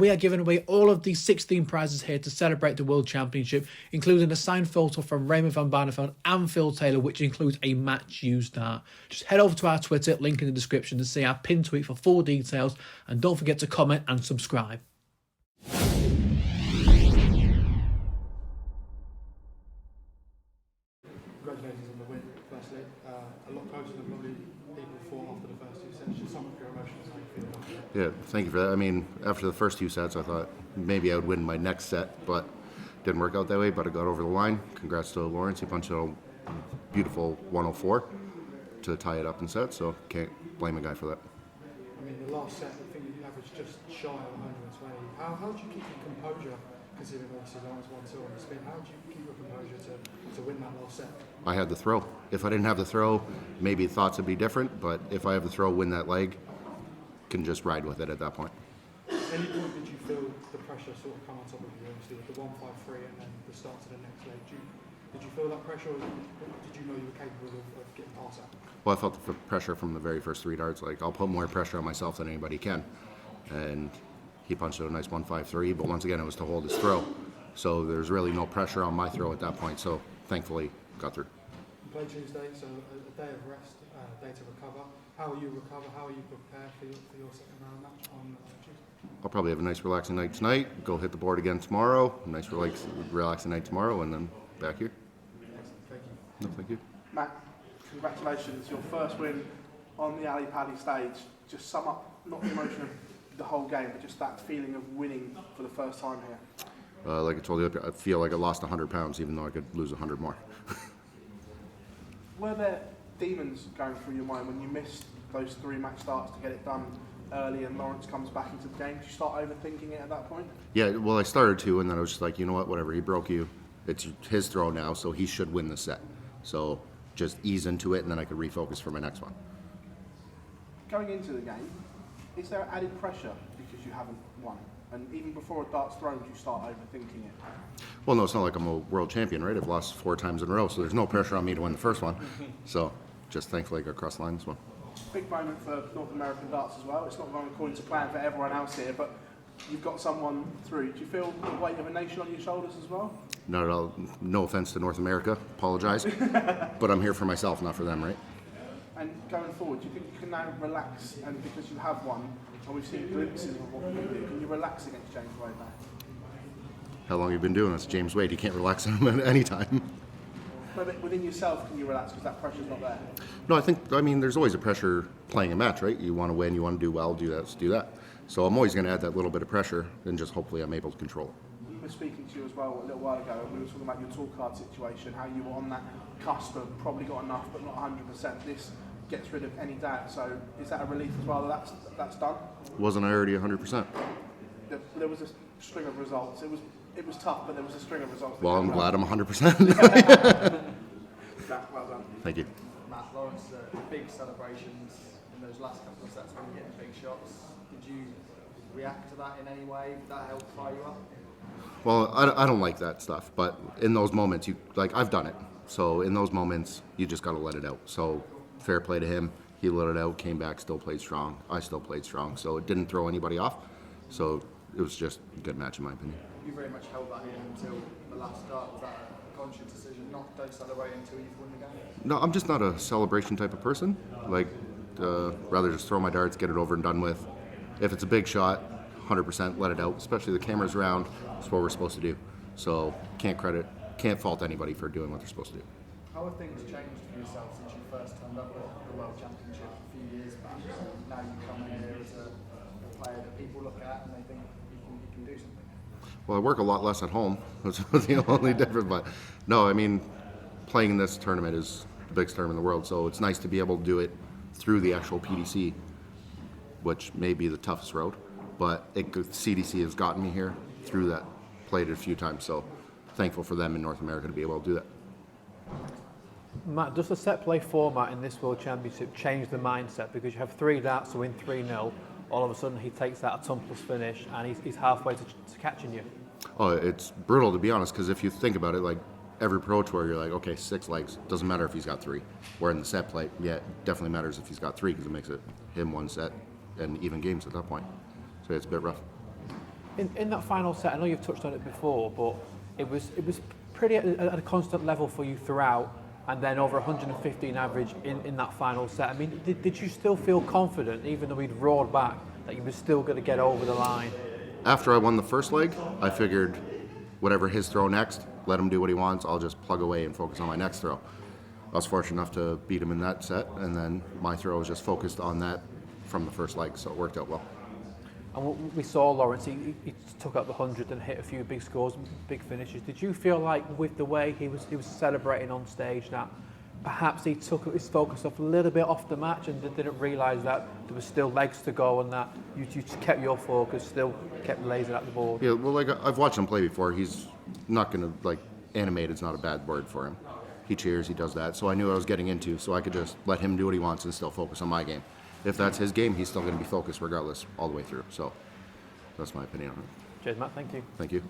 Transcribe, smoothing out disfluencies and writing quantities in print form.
We are giving away all of these 16 prizes here to celebrate the World Championship, including a signed photo from Raymond van Barneveld and Phil Taylor, which includes a match used dart. Just head over to our Twitter, link in the description, to see our pinned tweet for full details, and don't forget to comment and subscribe. Congratulations on the win, firstly. A lot closer than probably people thought after the first two sets. Just some of your emotions, how you feel about it. Yeah, thank you for that. I mean, after the first two sets, I thought maybe I would win my next set, but didn't work out that way, but I got over the line. Congrats to Lourence. He punched out a beautiful 104 to tie it up in sets, so can't blame a guy for that. I mean, the last set, I think you averaged just shy of 120. How do you keep your composure, considering obviously Lourence 1-2 on the spin? How do you keep your composure to win that last set? I had the throw. If I didn't have the throw, maybe thoughts would be different, but if I have the throw, win that leg, can just ride with it at that point. Any point did you feel the pressure sort of come on top of you, obviously with the 1-5-3 and then the start to the next leg? Did you feel that pressure, or did you know you were capable of getting past that? Well, I felt the pressure from the very first three darts. Like, I'll put more pressure on myself than anybody can. And he punched out a nice 1-5-3, but once again, it was to hold his throw. So there's really no pressure on my throw at that point, so thankfully got through. You play Tuesday, so a day of rest, a day to recover. How will you recover? How are you prepared for your second round match on Tuesday? I'll probably have a nice relaxing night tonight, go hit the board again tomorrow, nice relaxing night tomorrow, and then back here. Excellent, thank you. No, thank you. Matt, congratulations, your first win on the Ali Pally stage. Just sum up, not the emotion of the whole game, but just that feeling of winning for the first time here. Like I told you, I feel like I lost 100 pounds, even though I could lose 100 more. Were there demons going through your mind when you missed those three match starts to get it done early and Lourence comes back into the game? Did you start overthinking it at that point? Yeah, well, I started to, and then I was just like, you know what, whatever, he broke you. It's his throw now, so he should win the set. So just ease into it, and then I could refocus for my next one. Going into the game, is there added pressure because you haven't won? And even before a dart's thrown, do you start overthinking it? Well, no, it's not like I'm a world champion, right? I've lost 4 times in a row, so there's no pressure on me to win the first one. So just thankfully I got across the line this one. Big moment for North American darts as well. It's not going according to plan for everyone else here, but you've got someone through. Do you feel the weight of a nation on your shoulders as well? Not at all. No offense to North America. Apologize. But I'm here for myself, not for them, right? And going forward, do you think you can now relax, and because you have won, and we've seen glimpses of what you can do, can you relax against James Wade now? How long have you been doing this? James Wade, you can't relax on him at any time. But within yourself, can you relax because that pressure's not there? No, I mean, there's always a pressure playing a match, right? You want to win, you want to do well, do that, let's do that. So I'm always going to add that little bit of pressure, and just hopefully I'm able to control it. We were speaking to you as well a little while ago, and we were talking about your tool card situation, how you were on that cusp of probably got enough, but not 100%. This gets rid of any doubt. So is that a relief as well that that's done? Wasn't I already 100%? There was a string of results. It was tough, but there was a string of results. Well, I'm glad I'm 100%. Well done. Thank you. Matt, Lourence, big celebrations in those last couple of sets when you're getting big shots. Did you react to that in any way? Did that help fire you up? Well, I don't like that stuff, but in those moments, I've done it. So in those moments, you just got to let it out. So fair play to him. He let it out, came back, still played strong. I still played strong. So it didn't throw anybody off. So it was just a good match in my opinion. You very much held that in until the last start. Was that a conscious decision? Don't celebrate until you've won the game? No, I'm just not a celebration type of person. Rather just throw my darts, get it over and done with. If it's a big shot, 100% let it out, especially the camera's around. That's what we're supposed to do. So can't fault anybody for doing what they're supposed to do. How have things changed for yourself since you first turned up at the World Championship a few years back? Now you come in here as a player that people look at and they think you can do something. Well, I work a lot less at home. That's the only difference. But no, I mean, playing in this tournament is the biggest tournament in the world. So it's nice to be able to do it through the actual PDC, which may be the toughest road. But CDC has gotten me here through that. Played it a few times. So thankful for them in North America to be able to do that. Matt, does the set play format in this World Championship change the mindset? Because you have 3 darts to win 3-0. All of a sudden he takes that a ton plus finish and he's halfway to catching you. Oh, it's brutal to be honest, because if you think about it, like every pro tour, you're like, okay, 6 legs. Doesn't matter if he's got 3. Where in the set play, yeah, it definitely matters if he's got 3 because it makes it him 1 set and even games at that point. So it's a bit rough. in that final set, I know you've touched on it before, but it was pretty at a constant level for you throughout, and then over 115 average in that final set. I mean, did you still feel confident, even though we'd roared back, that you were still going to get over the line? After I won the first leg, I figured whatever his throw next, let him do what he wants. I'll just plug away and focus on my next throw. I was fortunate enough to beat him in that set, and then my throw was just focused on that from the first leg, so it worked out well. And we saw Lourence, he took up the 100 and hit a few big scores, big finishes. Did you feel like with the way he was celebrating on stage that perhaps he took his focus off a little bit off the match and didn't realise that there was still legs to go, and that you just kept your focus, still kept lasering at the board? Yeah, well, like I've watched him play before. He's not going to, like, animated's not a bad word for him. He cheers, he does that. So I knew what I was getting into, so I could just let him do what he wants and still focus on my game. If that's his game, he's still going to be focused regardless all the way through. So that's my opinion on it. Cheers, Matt. Thank you. Thank you.